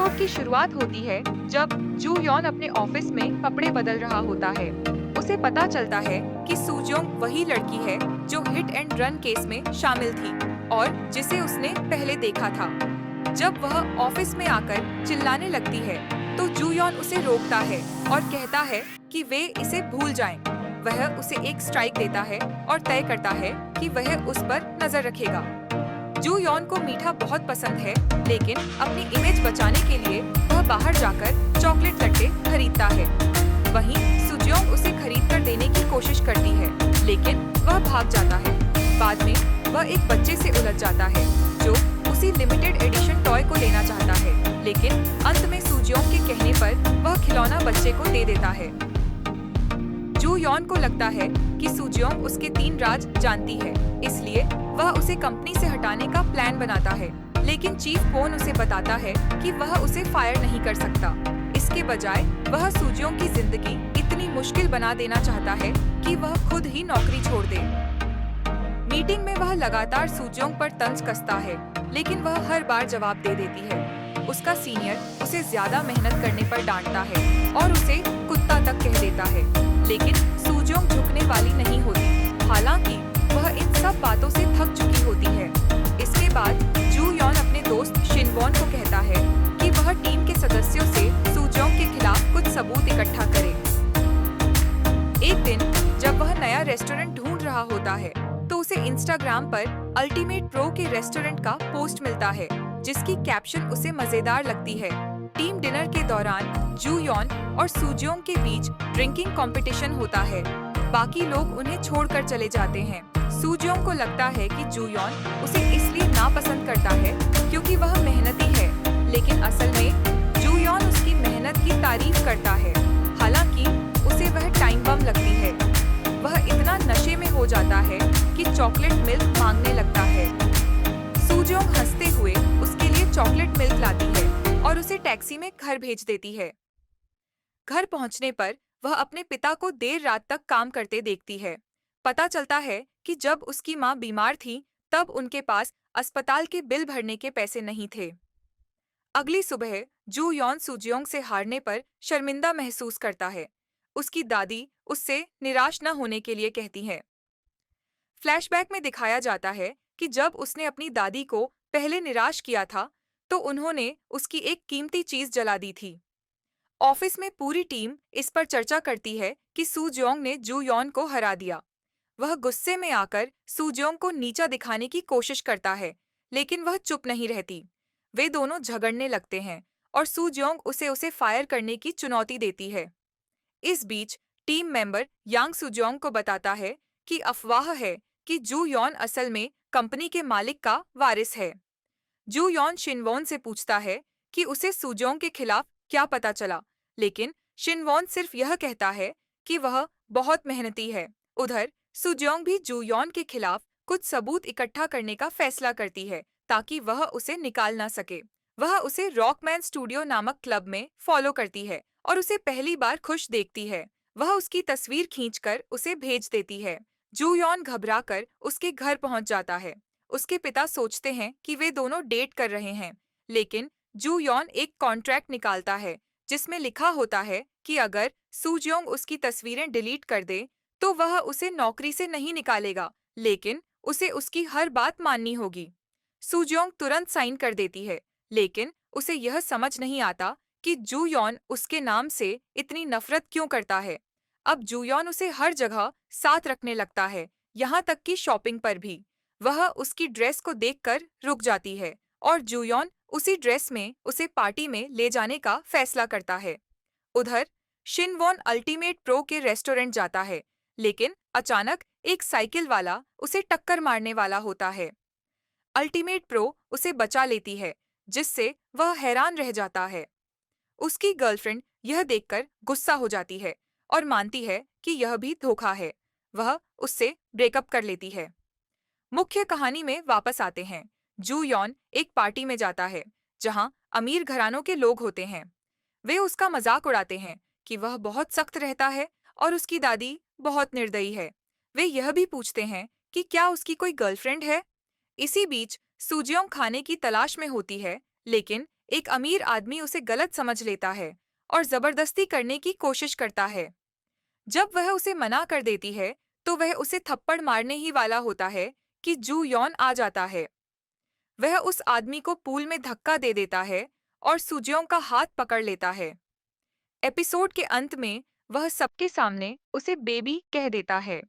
Episode की शुरुआत होती है जब जू यॉन अपने ऑफिस में कपड़े बदल रहा होता है। उसे पता चलता है कि सूजोंग वही लड़की है जो हिट एंड रन केस में शामिल थी और जिसे उसने पहले देखा था। जब वह ऑफिस में आकर चिल्लाने लगती है तो जू यॉन उसे रोकता है और कहता है कि वे इसे भूल जाएं। वह उसे एक स्ट्राइक देता है और तय करता है कि वह उस पर नजर रखेगा। जू यॉन को मीठा बहुत पसंद है, लेकिन अपनी इमेज बचाने के लिए वह बाहर जाकर चॉकलेट लट्टे खरीदता है। वहीं सुजोंग उसे खरीद कर देने की कोशिश करती है, लेकिन वह भाग जाता है। बाद में वह एक बच्चे से उलझ जाता है जो उसी लिमिटेड एडिशन टॉय को लेना चाहता है, लेकिन अंत में सुजोंग के कहने पर वह खिलौना बच्चे को दे देता है। जू यॉन को लगता है कि सुजोंग उसके 3 राज जानती है, इसलिए वह उसे कंपनी से हटाने का प्लान बनाता है। लेकिन चीफ पोन उसे बताता है कि वह उसे फायर नहीं कर सकता। इसके बजाय वह सुजोंग की जिंदगी इतनी मुश्किल बना देना चाहता है कि वह खुद ही नौकरी छोड़ दे। मीटिंग में वह लगातार सुजोंग पर तंज कसता है, लेकिन वह हर बार जवाब दे देती है। उसका सीनियर उसे ज्यादा मेहनत करने पर डांटता है और उसे कुत्ता तक कह देता है, लेकिन सुजोंग झुकने वाली नहीं होती। हालांकि वह इन सब बातों से थक चुकी होती है। इसके बाद जू यॉन अपने दोस्त शिनवॉन को कहता है कि वह टीम के सदस्यों से सुजोंग के खिलाफ कुछ सबूत इकट्ठा करे। एक दिन जब वह नया रेस्टोरेंट ढूंढ रहा होता है तो उसे इंस्टाग्राम पर अल्टीमेट प्रो के रेस्टोरेंट का पोस्ट मिलता है, जिसकी कैप्शन उसे मजेदार लगती है। टीम डिनर के दौरान जू यॉन और सुजोंग के बीच ड्रिंकिंग कंपटीशन होता है। बाकी लोग उन्हें छोड़कर चले जाते हैं। सुजोंग को लगता है कि जू यॉन उसे इसलिए नापसंद करता है क्योंकि वह मेहनती है, लेकिन असल में जू यॉन उसकी मेहनत की तारीफ करता है। हालांकि उसे वह टाइम बम लगती है। वह इतना नशे में हो जाता है कि चॉकलेट मिल्क मांगने लगता है। सुजोंग हंसते हुए उसके लिए चॉकलेट मिल्क लाती है और उसे टैक्सी में घर भेज देती है। घर पहुंचने पर वह अपने पिता को देर रात तक काम करते देखती है। पता चलता है कि जब उसकी मां बीमार थी तब उनके पास अस्पताल के बिल भरने के पैसे नहीं थे। अगली सुबह जू यॉन सुजियोंग से हारने पर शर्मिंदा महसूस करता है। उसकी दादी उससे निराश न होने के लिए कहती है। फ्लैशबैक में दिखाया जाता है कि जब उसने अपनी दादी को पहले निराश किया था तो उन्होंने उसकी एक कीमती चीज जला दी थी। ऑफिस में पूरी टीम इस पर चर्चा करती है कि सुजोंग ने जू यॉन को हरा दिया। वह गुस्से में आकर सुजोंग को नीचा दिखाने की कोशिश करता है, लेकिन वह चुप नहीं रहती। वे दोनों झगड़ने लगते हैं और सुजोंग उसे फायर करने की चुनौती देती है। इस बीच टीम मेंबर यांग सुजोंग को बताता है कि अफवाह है कि जू यॉन असल में कंपनी के मालिक का वारिस है। जू यॉन शिनवॉन से पूछता है कि उसे सुजोंग के खिलाफ क्या पता चला, लेकिन शिनवॉन सिर्फ यह कहता है कि वह बहुत मेहनती है। उधर सुजोंग भी जू यॉन के खिलाफ कुछ सबूत इकट्ठा करने का फैसला करती है ताकि वह उसे निकाल ना सके। वह उसे रॉकमैन स्टूडियो नामक क्लब में फॉलो करती है और उसे पहली बार खुश देखती है। वह उसकी तस्वीर खींचकर उसे भेज देती है। जू यॉन घबराकर उसके घर पहुंच जाता है। उसके पिता सोचते हैं कि वे दोनों डेट कर रहे हैं, लेकिन जू यॉन एक कॉन्ट्रैक्ट निकालता है जिसमें लिखा होता है कि अगर सुजोंग उसकी तस्वीरें डिलीट कर दे तो वह उसे नौकरी से नहीं निकालेगा, लेकिन उसे उसकी हर बात माननी होगी। सुजोंग तुरंत साइन कर देती है, लेकिन उसे यह समझ नहीं आता कि जू यॉन उसके नाम से इतनी नफरत क्यों करता है। अब जू यॉन उसे हर जगह साथ रखने लगता है, यहाँ तक कि शॉपिंग पर भी। वह उसकी ड्रेस को देखकर रुक जाती है और जू यॉन उसी ड्रेस में उसे पार्टी में ले जाने का फैसला करता है। उधर शिनवॉन अल्टीमेट प्रो के रेस्टोरेंट जाता है, लेकिन अचानक एक साइकिल वाला उसे टक्कर मारने वाला होता है। अल्टीमेट प्रो उसे बचा लेती है, जिससे वह हैरान रह जाता है। उसकी गर्लफ्रेंड यह देखकर गुस्सा हो जाती है और मानती है कि यह भी धोखा है। वह उससे ब्रेकअप कर लेती है। मुख्य कहानी में वापस आते हैं। जू यॉन एक पार्टी में जाता है जहां अमीर घरानों के लोग होते हैं। वे उसका मजाक उड़ाते हैं कि वह बहुत सख्त रहता है और उसकी दादी बहुत निर्दयी है। वे यह भी पूछते हैं कि क्या उसकी कोई गर्लफ्रेंड है। इसी बीच सुजियोंग खाने की तलाश में होती है, लेकिन एक अमीर आदमी उसे गलत समझ लेता है और जबरदस्ती करने की कोशिश करता है। जब वह उसे मना कर देती है, तो वह उसे थप्पड़ मारने ही वाला होता है कि जू यॉन आ जाता है। वह उस आदमी को पूल में धक्का दे देता है और सुजियोंग का हाथ पकड़ लेता है। एपिसोड के अंत में वह सबके सामने उसे बेबी कह देता है।